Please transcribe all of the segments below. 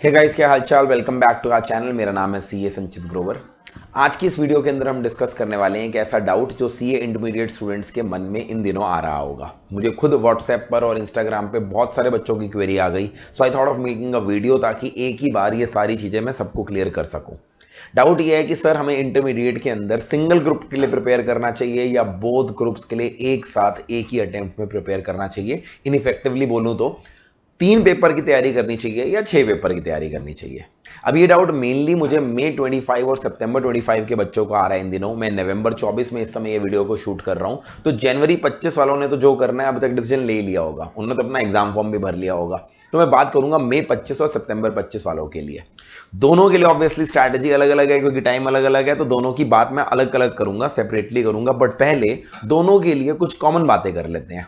हे guys, क्या हालचाल। Welcome back to our channel. मेरा नाम है सीए संचित ग्रोवर। आज की इस वीडियो के अंदर हम डिस्कस करने वाले हैं एक ऐसा डाउट जो सीए इंटरमीडिएट स्टूडेंट्स के मन में इन दिनों आ रहा होगा। मुझे खुद व्हाट्सएप पर और इंस्टाग्राम पे बहुत सारे बच्चों की क्वेरी आ गई। So I thought of making a video ताकि एक ही बार ये सारी चीजें मैं सबको क्लियर कर सकूं। डाउट ये है कि सर हमें इंटरमीडिएट के अंदर सिंगल ग्रुप के लिए प्रिपेयर करना चाहिए या बोथ ग्रुप्स के लिए एक साथ एक ही अटेम्प्ट में प्रिपेयर करना चाहिए। इनइफेक्टिवली बोलूं तो 3 पेपर की तैयारी करनी चाहिए या 6 पेपर की तैयारी करनी चाहिए। अब ये डाउट मेनली मुझे मई 25 और सितंबर 25 के बच्चों को आ रहा है इन दिनों। मैं नवंबर 24 में इस समय ये वीडियो को शूट कर रहा हूं, तो जनवरी 25 वालों ने तो जो करना है अभी तक डिसीजन ले लिया होगा, उन्होंने तो अपना एग्जाम फॉर्म भी भर लिया होगा। तो मैं बात करूंगा मई 25 और सितंबर 25 वालों के लिए। दोनों के लिए ऑब्वियसली स्ट्रैटेजी अलग अलग है क्योंकि टाइम अलग अलग है, तो दोनों की बात मैं अलग अलग करूंगा, सेपरेटली करूंगा। बट पहले दोनों के लिए कुछ कॉमन बातें कर लेते हैं।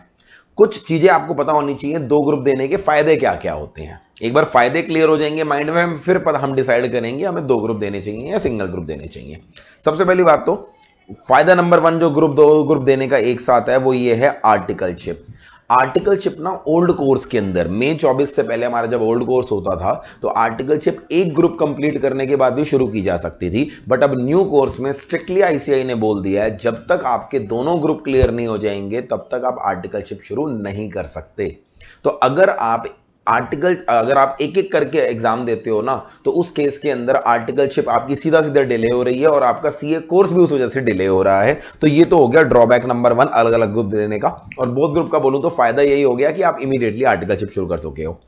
कुछ चीजें आपको पता होनी चाहिए, दो ग्रुप देने के फायदे क्या क्या होते हैं। एक बार फायदे क्लियर हो जाएंगे माइंड में, फिर पता हम डिसाइड करेंगे हमें दो ग्रुप देने चाहिए या सिंगल ग्रुप देने चाहिए। सबसे पहली बात तो फायदा नंबर 1 जो दो ग्रुप देने का एक साथ है वो ये है आर्टिकलशिप। आर्टिकलशिप ना ओल्ड कोर्स के अंदर मई 24 से पहले हमारा जब ओल्ड कोर्स होता था तो आर्टिकलशिप एक ग्रुप कंप्लीट करने के बाद भी शुरू की जा सकती थी। बट अब न्यू कोर्स में स्ट्रिक्टली आईसीआई ने बोल दिया है जब तक आपके दोनों ग्रुप क्लियर नहीं हो जाएंगे तब तक आप आर्टिकलशिप शुरू नहीं कर सकते। तो अगर आप एक एक करके एग्जाम देते हो ना तो उस केस के अंदर आर्टिकलशिप आपकी सीधा सीधा डिले हो रही है और आपका सीए कोर्स भी उस वजह से डिले हो रहा है। तो ये तो हो गया ड्रॉबैक नंबर 1 अलग अलग ग्रुप देने का। और बोथ ग्रुप का बोलूं तो फायदा यही हो गया कि आप इमीडिएटली आर्टिकलशिप शुरू कर सके हो।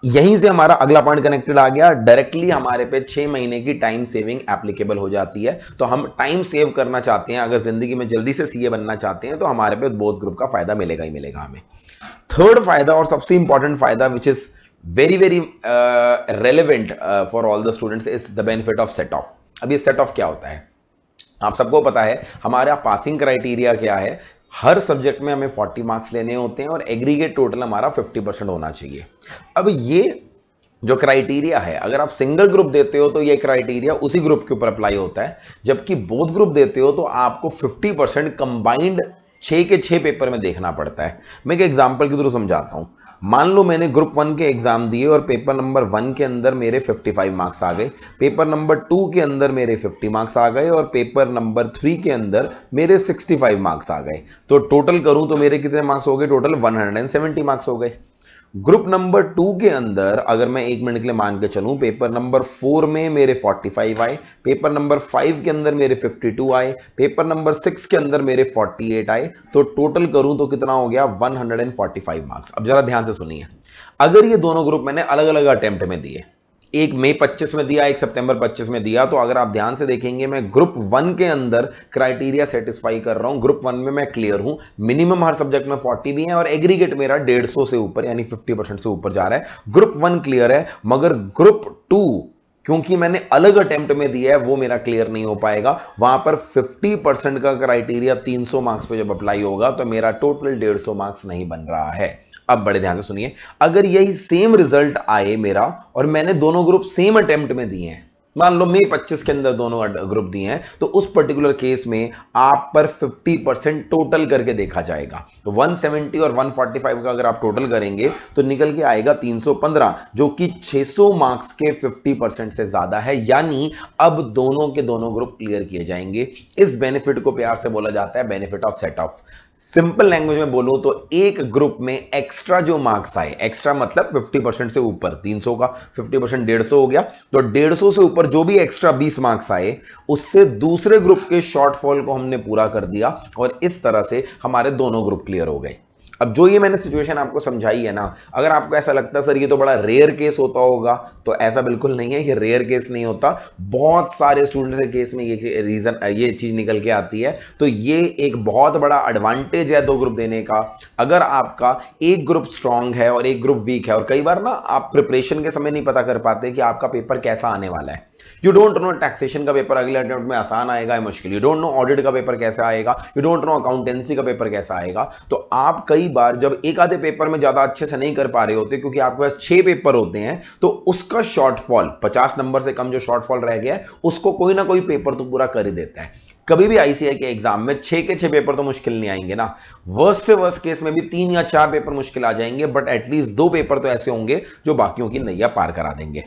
यहीं से हमारा अगला पॉइंट कनेक्टेड आ गया, डायरेक्टली हमारे पे 6 महीने की टाइम सेविंग एप्लीकेबल हो जाती है। तो हम टाइम सेव करना चाहते हैं, अगर जिंदगी में जल्दी से सीए बनना चाहते हैं तो हमारे पे बोथ ग्रुप का फायदा मिलेगा ही मिलेगा हमें। थर्ड फायदा और सबसे इंपॉर्टेंट फायदा which is very very relevant for all the students is the benefit of set of. अब ये सेट ऑफ क्या होता है आप सबको पता है। हमारा पासिंग क्राइटेरिया क्या है, हर सब्जेक्ट में हमें 40 मार्क्स लेने होते हैं और एग्रीगेट टोटल हमारा 50% होना चाहिए। अब ये जो क्राइटेरिया है अगर आप सिंगल ग्रुप देते हो तो ये क्राइटेरिया उसी ग्रुप के ऊपर अप्लाई होता है, जबकि बोथ ग्रुप देते हो तो आपको 50% कंबाइंड 6 के 6 पेपर में देखना पड़ता है। मैं एक एग्जांपल के थ्रू समझाता हूं। मान लो मैंने ग्रुप 1 के एग्जाम दिए और पेपर नंबर 1 के अंदर मेरे 55 मार्क्स आ गए, पेपर नंबर 2 के अंदर मेरे 50 मार्क्स आ गए और पेपर नंबर 3 के अंदर मेरे 65 मार्क्स आ गए। तो टोटल करूं तो मेरे कितने मार्क्स हो गए, टोटल 170 मार्क्स हो गए। ग्रुप नंबर 2 के अंदर अगर मैं 1 मिनट के लिए मान के चलूं, पेपर नंबर 4 में मेरे 45 आए, पेपर नंबर 5 के अंदर मेरे 52 आए, पेपर नंबर 6 के अंदर मेरे 48 आए, तो टोटल करूं तो कितना हो गया 145 मार्क्स। अब जरा ध्यान से सुनिए, अगर ये दोनों ग्रुप मैंने अलग अलग अटेम्प्ट में दिए, एक मई 25 में दिया एक सितंबर 25 में दिया, तो अगर आप ध्यान से देखेंगे मैं ग्रुप 1 के अंदर क्राइटेरिया सेटिस्फाई कर रहा हूं। ग्रुप 1 में मैं क्लियर हूं, मिनिमम हर सब्जेक्ट में 40 भी है और एग्रीगेट मेरा 150 से ऊपर यानी 50% से ऊपर जा रहा है। ग्रुप 1 क्लियर है, मगर ग्रुप 2 क्योंकि मैंने अलग अटेम्प्ट में दिया है वो मेरा क्लियर नहीं हो पाएगा। वहां पर 50% का क्राइटेरिया 300 मार्क्स पे जब अप्लाई होगा तो मेरा टोटल 150 मार्क्स नहीं बन रहा है। अब बड़े ध्यान से सुनिए, अगर यही सेम रिजल्ट आए मेरा और मैंने दोनों ग्रुप सेम अटेम्प्ट में दिए हैं, मान लो मई 25 के अंदर दोनों ग्रुप दिए हैं, तो उस पर्टिकुलर केस में आप पर 50% टोटल करके देखा जाएगा। तो 170 और 145 का अगर आप टोटल करेंगे तो निकल के आएगा 315, जो कि 600 मार्क्स के 50% से ज्यादा है। यानी अब दोनों के दोनों ग्रुप क्लियर किए जाएंगे। इस बेनिफिट को प्यार से बोला जाता है benefit of set of. Simple language में बोलो तो एक ग्रुप में एक्स्ट्रा जो मार्क्स आए, एक्स्ट्रा मतलब 50% से ऊपर, 300 का 50% 150 हो गया, तो 150 से ऊपर जो भी एक्स्ट्रा 20 मार्क्स आए उससे दूसरे ग्रुप के शॉर्टफॉल को हमने पूरा कर दिया और इस तरह से हमारे दोनों ग्रुप क्लियर हो गए। अब जो ये मैंने सिचुएशन आपको समझाई है ना, अगर आपको ऐसा लगता है सर ये तो बड़ा रेयर केस होता होगा, तो ऐसा बिल्कुल नहीं है, ये रेयर केस नहीं होता। बहुत सारे स्टूडेंट्स के केस में ये चीज निकल के आती है। तो ये एक बहुत बड़ा एडवांटेज है दो ग्रुप देने का। अगर आपका एक ग्रुप स्ट्रांग है और एक ग्रुप वीक है, और कई बार ना आप प्रिपरेशन के समय नहीं पता कर पाते कि आपका पेपर कैसा आने वाला है। यू डोंट नो टैक्सेशन का पेपर अगले अटेम्प्ट में आसान आएगा या मुश्किल, यू डोंट नो ऑडिट का पेपर कैसा आएगा, यू डोंट नो अकाउंटेंसी का पेपर कैसा आएगा। तो आप कई बार जब एक आधे पेपर में ज्यादा अच्छे से नहीं कर पा रहे होते क्योंकि आपके पास 6 पेपर होते हैं, तो उसका शॉर्टफॉल 50 नंबर से कम जो शॉर्टफॉल रह गया है उसको कोई ना कोई पेपर तो पूरा कर ही देता है। कभी भी आईसीआई के एग्जाम में 6 के 6 पेपर तो मुश्किल नहीं आएंगे ना, वर्स्ट से वर्स्ट केस में भी 3 या 4 पेपर मुश्किल आ जाएंगे, बट एटलीस्ट 2 पेपर तो ऐसे होंगे जो बाकियों की नैया पार करा देंगे।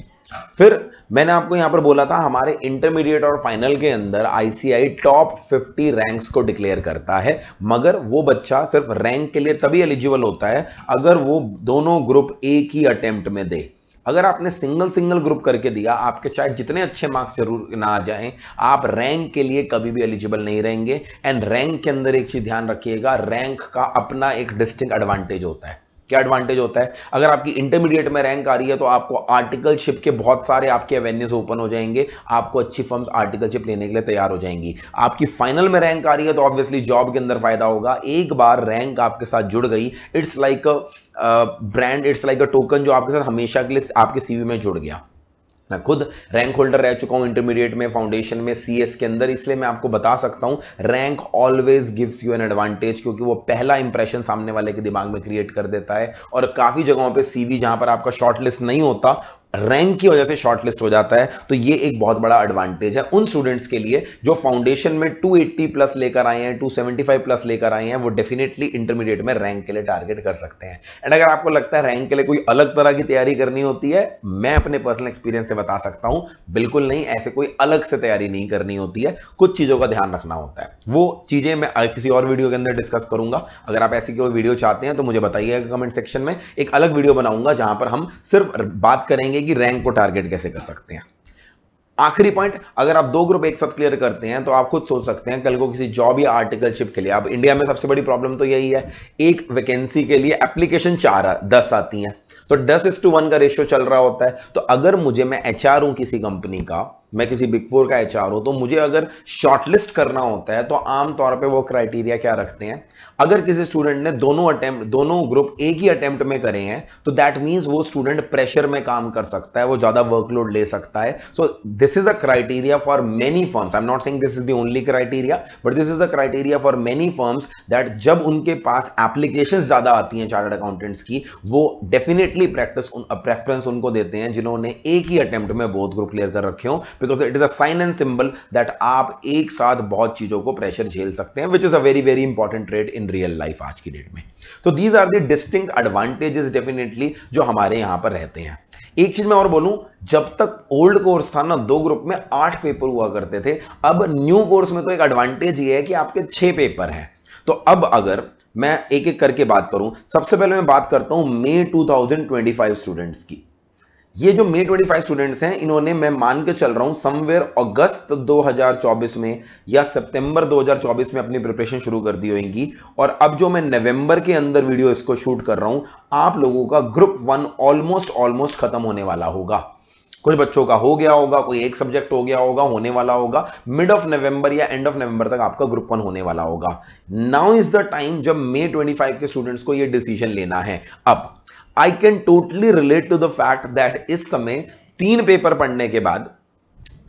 फिर मैंने आपको यहां पर बोला था हमारे इंटरमीडिएट और फाइनल के अंदर आईसीआई टॉप 50 रैंक्स को डिक्लेयर करता है, मगर वो बच्चा सिर्फ रैंक के लिए तभी एलिजिबल होता है अगर वो दोनों ग्रुप एक ही अटेम्प्ट में दे। अगर आपने सिंगल सिंगल ग्रुप करके दिया, आपके चाहे जितने अच्छे मार्क्स जरूर ना आ जाएं, आप रैंक के लिए कभी भी एलिजिबल नहीं रहेंगे। एंड रैंक के अंदर एक चीज ध्यान रखिएगा, रैंक का अपना एक डिस्टिंक्ट एडवांटेज होता है। क्या एडवांटेज होता है? अगर आपकी इंटरमीडिएट में रैंक आ रही है तो आपको आर्टिकलशिप के बहुत सारे आपके एवेन्यूज ओपन हो जाएंगे, आपको अच्छी फर्म्स आर्टिकलशिप लेने के लिए तैयार हो जाएंगी। आपकी फाइनल में रैंक आ रही है तो ऑब्वियसली जॉब के अंदर फायदा होगा। एक बार रैंक आपके साथ जुड़ गई, it's like a brand, it's like a token जो आपके साथ हमेशा के लिए आपके सीवी में जुड़ गया। मैं खुद रैंक होल्डर रह चुका हूं इंटरमीडिएट में, फाउंडेशन में, सीएस के अंदर, इसलिए मैं आपको बता सकता हूं rank always gives you an advantage, क्योंकि वो पहला इंप्रेशन सामने वाले के दिमाग में क्रिएट कर देता है। और काफी जगहों पे सीवी जहां पर आपका शॉर्टलिस्ट नहीं होता, रैंक की वजह से शॉर्टलिस्ट हो जाता है। तो ये एक बहुत बड़ा एडवांटेज है उन स्टूडेंट्स के लिए जो फाउंडेशन में 280 प्लस लेकर आए हैं, 275 प्लस लेकर आए हैं, वो डेफिनेटली इंटरमीडिएट में रैंक के लिए टारगेट कर सकते हैं। एंड अगर आपको लगता है रैंक के लिए कोई अलग तरह की तैयारी करनी होती है, मैं अपने पर्सनल एक्सपीरियंस से बता सकता हूं, बिल्कुल नहीं, ऐसे कोई अलग से तैयारी नहीं करनी होती है। कुछ चीजों का ध्यान रखना होता है, वो चीजें मैं किसी और वीडियो के अंदर डिस्कस करूंगा। अगर आप ऐसी कोई वीडियो चाहते हैं तो मुझे बताइएगा कमेंट सेक्शन में, एक अलग वीडियो बनाऊंगा जहां पर हम सिर्फ बात करेंगे कि रैंक को टारगेट कैसे कर सकते हैं। आखिरी पॉइंट, अगर आप दो ग्रुप एक साथ क्लियर करते हैं तो आप खुद सोच सकते हैं कल को किसी जॉब या आर्टिकलशिप के लिए, अब इंडिया में सबसे बड़ी प्रॉब्लम तो यही है, एक वैकेंसी के लिए एप्लीकेशन 10 आती हैं, तो 10:1 का रेशियो चल रहा होता है। तो अगर मैं एचआर हूं किसी कंपनी का, मैं किसी बिग फोर का एचआर हूं, तो मुझे अगर शॉर्टलिस्ट करना होता है तो आमतौर पे वो क्राइटेरिया क्या रखते हैं, अगर किसी स्टूडेंट ने दोनों ग्रुप एक ही अटेम्प्ट में करे हैं तो दैट मींस वो स्टूडेंट प्रेशर में काम कर सकता है, वो ज्यादा वर्कलोड ले सकता है। So this is a criteria for many firms, I am not saying this is the only criteria, but this is a criteria for many firms that जब उनके पास एप्लीकेशंस ज्यादा आती हैं चार्टर्ड अकाउंटेंट्स की, वो डेफिनेटली प्रेफरेंस उनको देते हैं जिन्होंने एक ही अटेम्प्ट में बोथ ग्रुप क्लियर कर रखे हो, because it is a sign and symbol that आप एक साथ बहुत चीजों को प्रेशर झेल सकते हैं, which is a very very important trade in real life आज की डेट में। तो these are the distinct advantages definitely जो हमारे यहां पर रहते हैं। एक चीज मैं और बोलूं, जब तक ओल्ड कोर्स था ना, 2 ग्रुप में 8 पेपर हुआ करते थे, अब न्यू कोर्स में तो एक एडवांटेज ये है कि आपके 6 पेपर हैं। तो अब अगर मैं एक एक करके बात करूं, सबसे पहले मैं बात करता हूं मई 2025 स्टूडेंट्स की। ये जो मई 25 स्टूडेंट्स हैं, इन्होंने, मैं मान के चल रहा हूं, समवेयर अगस्त 2024 में या सितंबर 2024 में अपनी प्रिपरेशन शुरू कर दी होगी। और अब जो मैं नवंबर के अंदर वीडियो इसको शूट कर रहा हूं, आप लोगों का ग्रुप 1 ऑलमोस्ट खत्म होने वाला होगा। कुछ बच्चों का हो गया होगा, कोई एक सब्जेक्ट हो गया होगा, होने वाला होगा। मिड ऑफ नवंबर या एंड ऑफ नवंबर तक आपका ग्रुप 1 होने वाला होगा। नाउ इज द टाइम जब मई 25 के स्टूडेंट्स को यह डिसीजन लेना है। अब I can totally relate to the fact that इस समय 3 पेपर पढ़ने के बाद,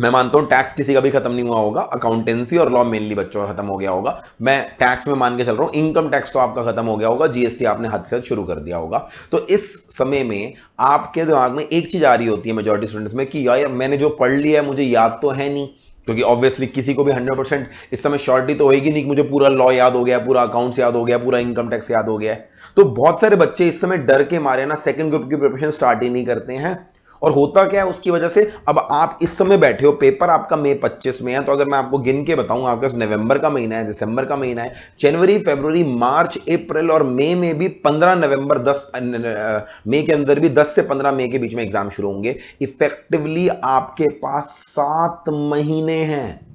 मैं मानता हूं टैक्स किसी का भी खत्म नहीं हुआ होगा, अकाउंटेंसी और लॉ मेनली बच्चों का खत्म हो गया होगा, मैं टैक्स में मान के चल रहा हूं, इनकम टैक्स तो आपका खत्म हो गया होगा, जीएसटी आपने हद से शुरू कर दिया होगा। तो इस समय में आपके दिमाग में एक चीज आ रही होती है मेजॉरिटी स्टूडेंट्स में कि यार मैंने जो पढ़ लिया है मुझे याद तो है नहीं, क्योंकि ऑब्वियसली किसी को भी 100% इस समय श्योरिटी तो होगी नहीं कि मुझे पूरा लॉ याद हो गया, पूरा अकाउंट्स याद हो गया, पूरा इनकम टैक्स याद हो गया है। तो बहुत सारे बच्चे इस समय डर के मारे ना सेकंड ग्रुप की प्रिपरेशन स्टार्ट ही नहीं करते हैं। और होता क्या है उसकी वजह से, अब आप इस समय बैठे हो, पेपर आपका मई 25 में है, तो अगर मैं आपको गिन के बताऊं, आपके पास नवंबर का महीना है, दिसंबर का महीना है, जनवरी, फरवरी, मार्च, अप्रैल और मई में भी 15 नवंबर 10 मई के अंदर भी 10 से 15 मई के बीच में एग्जाम शुरू होंगे। इफेक्टिवली आपके पास 7 महीने हैं,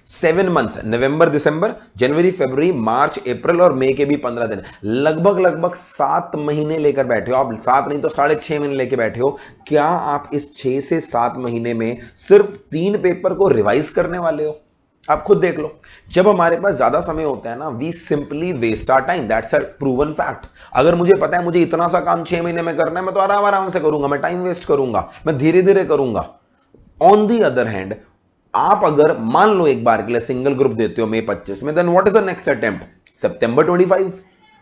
7 मंथ्स, नवंबर, दिसंबर, जनवरी, फरवरी, मार्च, अप्रैल और मई के भी 15 दिन, लगभग 7 महीने लेकर बैठे हो आप, 7 नहीं तो 6.5 महीने लेकर बैठे हो। क्या आप इस 6 से 7 महीने में सिर्फ 3 पेपर को रिवाइज करने वाले हो? आप खुद देख लो, जब हमारे पास ज्यादा समय होता है ना, we simply waste our time, that's a proven fact. अगर मुझे पता है मुझे इतना सा काम 6 महीने में करना है, मैं तो आराम आराम से करूंगा, मैं टाइम वेस्ट करूंगा, मैं धीरे धीरे करूंगा। ऑन दी अदर हैंड, आप अगर मान लो एक बार के लिए सिंगल ग्रुप देते हो मई 25 में, then what is the next attempt, सितंबर 25।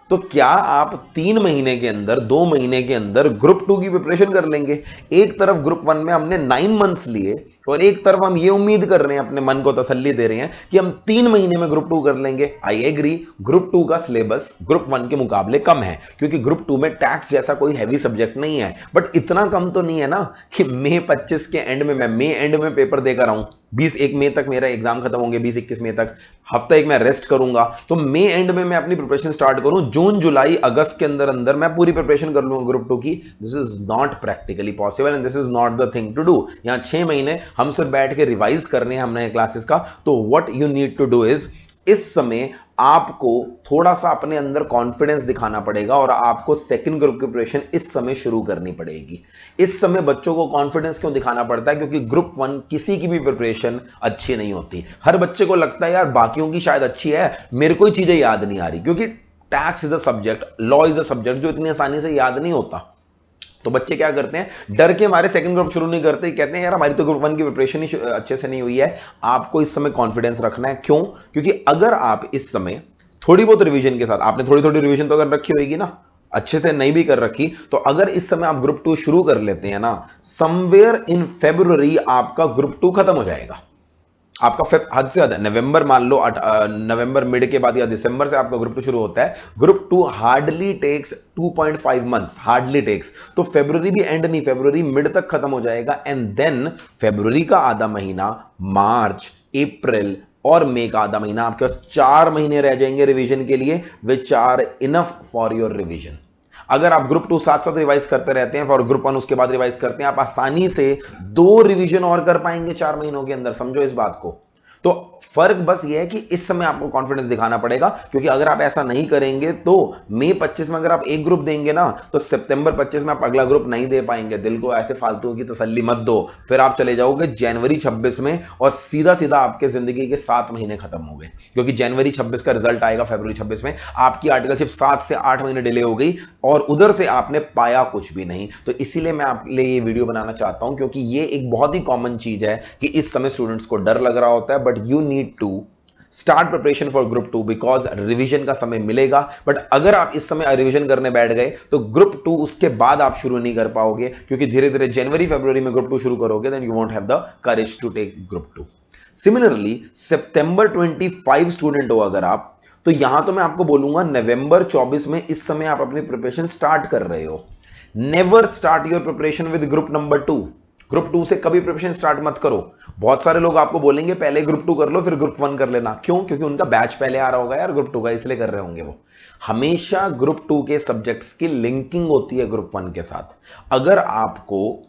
तो क्या आप 3 महीने के अंदर, 2 महीने के अंदर ग्रुप 2 की प्रिपरेशन कर लेंगे? एक तरफ ग्रुप 1 में हमने 9 मंथ्स लिए, और एक तरफ हम ये उम्मीद कर रहे हैं, अपने मन को तसल्ली दे रहे हैं कि हम 3 महीने में ग्रुप 2 कर लेंगे। आई एग्री, ग्रुप 2 का सिलेबस ग्रुप 1 के मुकाबले कम है, क्योंकि ग्रुप 2 में टैक्स जैसा कोई हैवी सब्जेक्ट नहीं है, बट इतना कम तो नहीं है ना कि मई 25 के एंड में, मैं मई एंड में पेपर देकर आऊं, 21 मई तक मेरा एग्जाम खत्म होंगे, 20-21 मई तक, हफ्ता एक मैं रेस्ट करूंगा, तो मई एंड में मैं अपनी प्रिपरेशन स्टार्ट करूं, जून जुलाई अगस्त के अंदर अंदर मैं पूरी प्रिपरेशन कर लूंगा ग्रुप 2 की। This is not practically possible and this is not the thing to do. यहां 6 महीने हम सिर्फ बैठ के रिवाइज करने हैं हमने क्लासेस का। तो what you need to do is, इस समय आपको थोड़ा सा अपने अंदर कॉन्फिडेंस दिखाना पड़ेगा और आपको सेकंड ग्रुप की प्रिपरेशन इस समय शुरू करनी पड़ेगी। इस समय बच्चों को कॉन्फिडेंस क्यों दिखाना पड़ता है? क्योंकि ग्रुप 1 किसी की भी प्रिपरेशन अच्छी नहीं होती। हर बच्चे को लगता है यार बाकियों की शायद अच्छी है, मेरे को ही चीजें याद नहीं आ रही, क्योंकि tax is a subject, law is a subject जो इतनी आसानी से याद नहीं होता। तो बच्चे क्या करते हैं, डर के हमारे सेकंड ग्रुप शुरू नहीं करते, कहते हैं यार हमारी तो ग्रुप 1 की प्रिपरेशन ही अच्छे से नहीं हुई है। आपको इस समय कॉन्फिडेंस रखना है। क्यों? क्योंकि अगर आप इस समय थोड़ी बहुत रिवीजन के साथ, आपने थोड़ी थोड़ी रिवीजन तो अगर रखी होगी ना, अच्छे से नहीं भी कर रखी, तो अगर इस समय आप ग्रुप 2 शुरू कर लेते हैं ना, समवेयर इन फेब्रुअरी आपका ग्रुप 2 खत्म हो जाएगा। आपका हद से ज्यादा नवंबर मान लो, नवंबर मिड के बाद या दिसंबर से आपका ग्रुप 2 शुरू होता है। Group 2 hardly takes 2.5 months, hardly takes. तो फेब्रुअरी भी एंड नहीं, फेब्रुअरी मिड तक खत्म हो जाएगा एंड देन फेब्रुअरी का आधा महीना, मार्च, अप्रैल और मई का आधा महीना, आपके पास 4 महीने रह जाएंगे रिवीजन के लिए, which are enough for your revision. अगर आप ग्रुप 2 साथ साथ रिवाइज करते रहते हैं और ग्रुप 1 उसके बाद रिवाइज करते हैं, आप आसानी से 2 रिवीजन और कर पाएंगे 4 महीनों के अंदर। समझो इस बात को। तो फर्क बस ये है कि इस समय आपको कॉन्फिडेंस दिखाना पड़ेगा, क्योंकि अगर आप ऐसा नहीं करेंगे तो मई 25 में अगर आप एक ग्रुप देंगे ना, तो सितंबर 25 में आप अगला ग्रुप नहीं दे पाएंगे। दिल को ऐसे फालतू की तसल्ली मत दो, फिर आप चले जाओगे जनवरी 26 में और सीधा सीधा आपके जिंदगी के 7 महीने खत्म हो गए, क्योंकि जनवरी 26 का रिजल्ट आएगा फरवरी 26 में, आपकी आर्टिकलशिप 7 से 8 महीने डिले हो गई और उधर से आपने पाया कुछ भी नहीं। तो इसीलिए मैं आपके लिए ये वीडियो बनाना चाहता हूं, क्योंकि ये एक बहुत ही कॉमन चीज है कि इस समय स्टूडेंट्स को डर लग रहा होता है, but you need to start preparation for group 2 because revision का समय मिलेगा। बट अगर आप इस समय रिवीजन करने बैठ गए तो ग्रुप 2 उसके बाद आप शुरू नहीं कर पाओगे, क्योंकि धीरे धीरे जनवरी फरवरी में ग्रुप 2 शुरू करोगे, then you won't have the courage to take group 2। Similarly सितंबर 25 स्टूडेंट हो अगर आप, तो यहां तो मैं आपको बोलूंगा नवंबर 24 में इस समय आप अपनी प्रिपरेशन स्टार्ट कर रहे हो। Never start your preparation with group number 2। Group 2 से कभी प्रिपरेशन स्टार्ट मत करो। बहुत सारे लोग आपको बोलेंगे पहले ग्रुप 2 कर लो फिर ग्रुप 1 कर लेना। क्यों? क्योंकि उनका बैच पहले आ रहा होगा यार ग्रुप 2 का, इसलिए कर रहे होंगे वो। हमेशा ग्रुप 2 के सब्जेक्ट्स की लिंकिंग होती है ग्रुप 1 के साथ। अगर आपको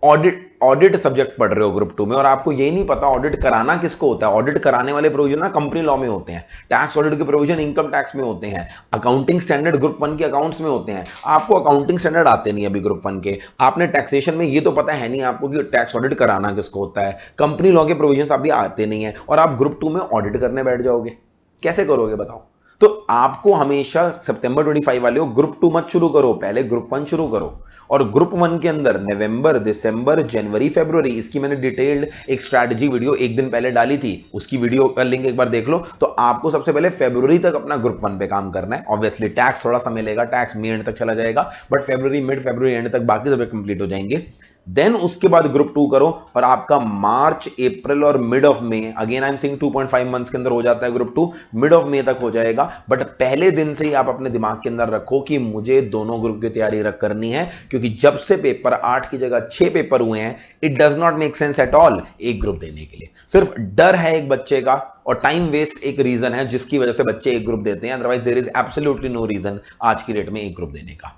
ऑडिट सब्जेक्ट पढ़ रहे हो ग्रुप 2 में और आपको यही नहीं पता ऑडिट कराना किसको होता है, ऑडिट कराने वाले प्रोविजन ना कंपनी लॉ में होते हैं, टैक्स ऑडिट के प्रोविजन इनकम टैक्स में होते हैं, अकाउंटिंग स्टैंडर्ड ग्रुप 1 के अकाउंट्स में होते हैं। आपको अकाउंटिंग स्टैंडर्ड आते नहीं अभी ग्रुप 1 के, आपने टैक्सेशन में ये तो पता है नहीं आपको कि टैक्स ऑडिट कराना किसको होता है, कंपनी लॉ के प्रोविजन अभी आते नहीं है, और आप ग्रुप 2 में ऑडिट करने बैठ जाओगे। कैसे करोगे बताओ? तो आपको हमेशा सितंबर 25 वाले हो ग्रुप 2 मत शुरू करो, पहले ग्रुप 1 शुरू करो। और ग्रुप 1 के अंदर नवंबर, दिसंबर, जनवरी, फरवरी, इसकी मैंने डिटेल्ड एक स्ट्रैटेजी वीडियो एक दिन पहले डाली थी, उसकी वीडियो का लिंक एक बार देख लो। तो आपको सबसे पहले फरवरी तक अपना ग्रुप 1 पे काम करना है। ऑब्वियसली टैक्स थोड़ा सा मिलेगा, टैक्स मई एंड तक चला जाएगा, but February mid, February and तक बाकी सब्जेक्ट कंप्लीट हो जाएंगे। देन उसके बाद ग्रुप 2 करो और आपका मार्च, अप्रैल और मिड ऑफ मई, again I am saying 2.5 months के अंदर हो जाता है ग्रुप 2, मिड ऑफ मई तक हो जाएगा। बट पहले दिन से ही आप अपने दिमाग के अंदर रखो कि मुझे दोनों ग्रुप की तैयारी करनी है, क्योंकि जब से पेपर 8 की जगह 6 पेपर हुए हैं, it does not make sense at all एक ग्रुप देने के लिए। सिर्फ डर है एक बच्चे का और टाइम वेस्ट एक रीजन है जिसकी वजह से बच्चे एक ग्रुप देते हैं, otherwise there is absolutely no reason आज की डेट में एक ग्रुप देने का।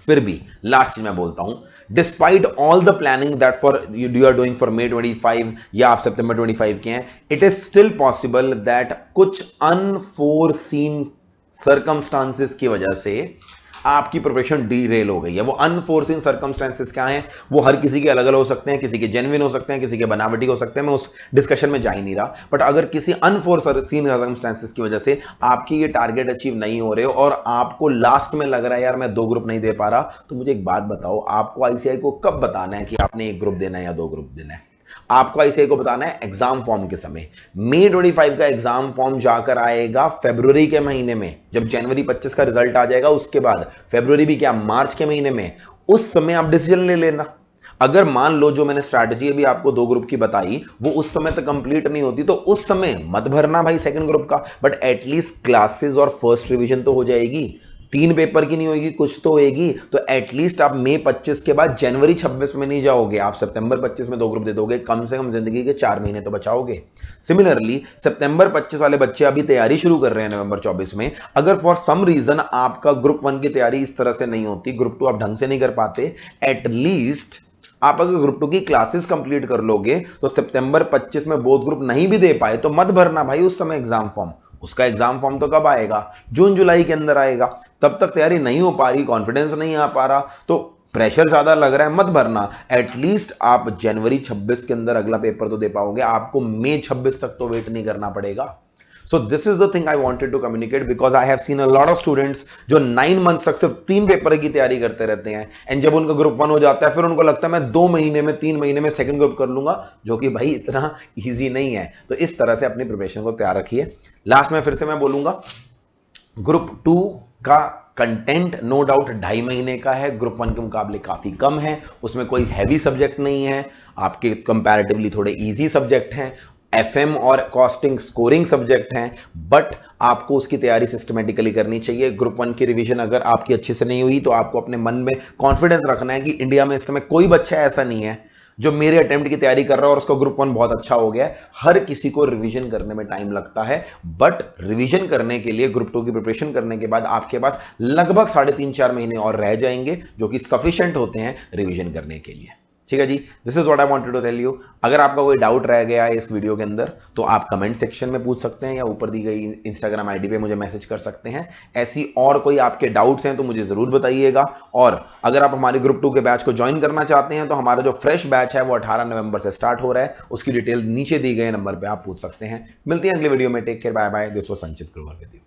फिर भी लास्ट चीज मैं बोलता हूं, despite all the planning that for you are doing for May 25 या आप सितंबर 25 के हैं, it is still possible that कुछ अनफोरसीन सर्कमस्टांसेस की वजह से आपकी प्रिपरेशन डीरेल हो गई है। वो अनफोर्सिन सर्कमस्टेंसेस क्या हैं, वो हर किसी के अलग अलग हो सकते हैं, किसी के जेन्युइन हो सकते हैं, किसी के बनावटी हो सकते हैं, मैं उस डिस्कशन में जा ही नहीं रहा। बट अगर किसी अनफोर्सिन सर्कमस्टेंसेस की वजह से आपकी ये टारगेट अचीव नहीं हो रहे हो और आपको लास्ट में लग रहा है यार मैं 2 ग्रुप नहीं दे पा रहा, तो मुझे एक बात बताओ, आपको आईसीआई को कब बताना है कि आपने 1 ग्रुप देना है या 2 ग्रुप देना है? आपको आईसीआई को बताना है एग्जाम फॉर्म के समय। मई 25 का एग्जाम फॉर्म जाकर आएगा फरवरी के महीने में, जब जनवरी 25 का रिजल्ट आ जाएगा उसके बाद, फरवरी भी क्या मार्च के महीने में, उस समय आप डिसीजन ले लेना। अगर मान लो जो मैंने स्ट्रैटेजी अभी आपको 2 ग्रुप की बताई वो उस समय तक कंप्लीट नहीं होती तो उस समय मत भरना भाई सेकंड ग्रुप का, बट एटलीस्ट क्लासेस और फर्स्ट रिवीजन तो हो जाएगी। 3 पेपर की नहीं होगी, कुछ तो होगी, तो एटलीस्ट आप मई 25 के बाद जनवरी 26 में नहीं जाओगे, आप सितंबर 25 में 2 ग्रुप दे दोगे, कम से कम जिंदगी के 4 महीने तो बचाओगे। सिमिलरली सितंबर 25 वाले बच्चे अभी तैयारी शुरू कर रहे हैं नवंबर 24 में, अगर फॉर सम रीजन आपका ग्रुप 1 की तैयारी इस तरह से नहीं होती, ग्रुप 2 आप ढंग से नहीं कर पाते, एटलीस्ट आप अगर ग्रुप 2 की क्लासेस कंप्लीट कर लोगे तो सितंबर 25 में बोथ ग्रुप नहीं भी दे पाए तो मत भरना भाई उस समय एग्जाम फॉर्म। उसका एग्जाम फॉर्म तो कब आएगा, जून जुलाई के अंदर आएगा, तब तक तैयारी नहीं हो पा रही, कॉन्फिडेंस नहीं आ पा रहा, तो प्रेशर ज्यादा लग रहा है, मत भरना। एटलीस्ट आप जनवरी 26 के अंदर अगला पेपर तो दे पाओगे, आपको मई 26 तक तो वेट नहीं करना पड़ेगा। So this is the thing I wanted to communicate because I have seen a lot of students जो 9 months तक सिर्फ 3 पेपर की तैयारी करते रहते हैं, एंड जब उनका ग्रुप 1 हो जाता है फिर उनको लगता है मैं 2 महीने में 3 महीने में सेकंड ग्रुप कर लूंगा, जो कि भाई इतना इजी नहीं है। तो इस तरह से अपनी प्रिपरेशन को तैयार रखिए। लास्ट में फिर से मैं बोलूंगा, ग्रुप 2 का कंटेंट नो डाउट 2.5 महीने का है, ग्रुप 1 के मुकाबले काफी कम है, उसमें कोई हैवी सब्जेक्ट नहीं है, आपके कंपैरेटिवली थोड़े इजी सब्जेक्ट हैं, एफएम और कॉस्टिंग स्कोरिंग सब्जेक्ट हैं, बट आपको उसकी तैयारी सिस्टमेटिकली करनी चाहिए। ग्रुप 1 की रिवीजन अगर आपकी अच्छे से नहीं हुई तो आपको अपने मन में कॉन्फिडेंस रखना है कि इंडिया में इस समय कोई बच्चा ऐसा नहीं है जो मेरे अटेम्प्ट की तैयारी कर रहा है और उसका ग्रुप 1 बहुत अच्छा हो गया है। हर किसी को रिवीजन करने में टाइम लगता है, बट रिवीजन करने के लिए ग्रुप 2 की प्रिपरेशन करने के बाद आपके पास लगभग 3.5-4 महीने और रह जाएंगे, जो कि सफिशिएंट होते हैं रिवीजन करने के लिए। ठीक है जी, this is what I wanted to tell you. अगर आपका कोई डाउट रह गया है इस वीडियो के अंदर तो आप कमेंट सेक्शन में पूछ सकते हैं या ऊपर दी गई इंस्टाग्राम आईडी पे मुझे मैसेज कर सकते हैं। ऐसी और कोई आपके डाउट्स हैं तो मुझे जरूर बताइएगा, और अगर आप हमारे ग्रुप 2 के बैच को ज्वाइन करना चाहते हैं तो हमारा जो फ्रेश बैच है वो 18 नवंबर से स्टार्ट हो रहा है, उसकी डिटेल नीचे दी गए नंबर पर आप पूछ सकते हैं। मिलते हैं अगले वीडियो में, take care, bye bye, this was Sanchit Grover with you.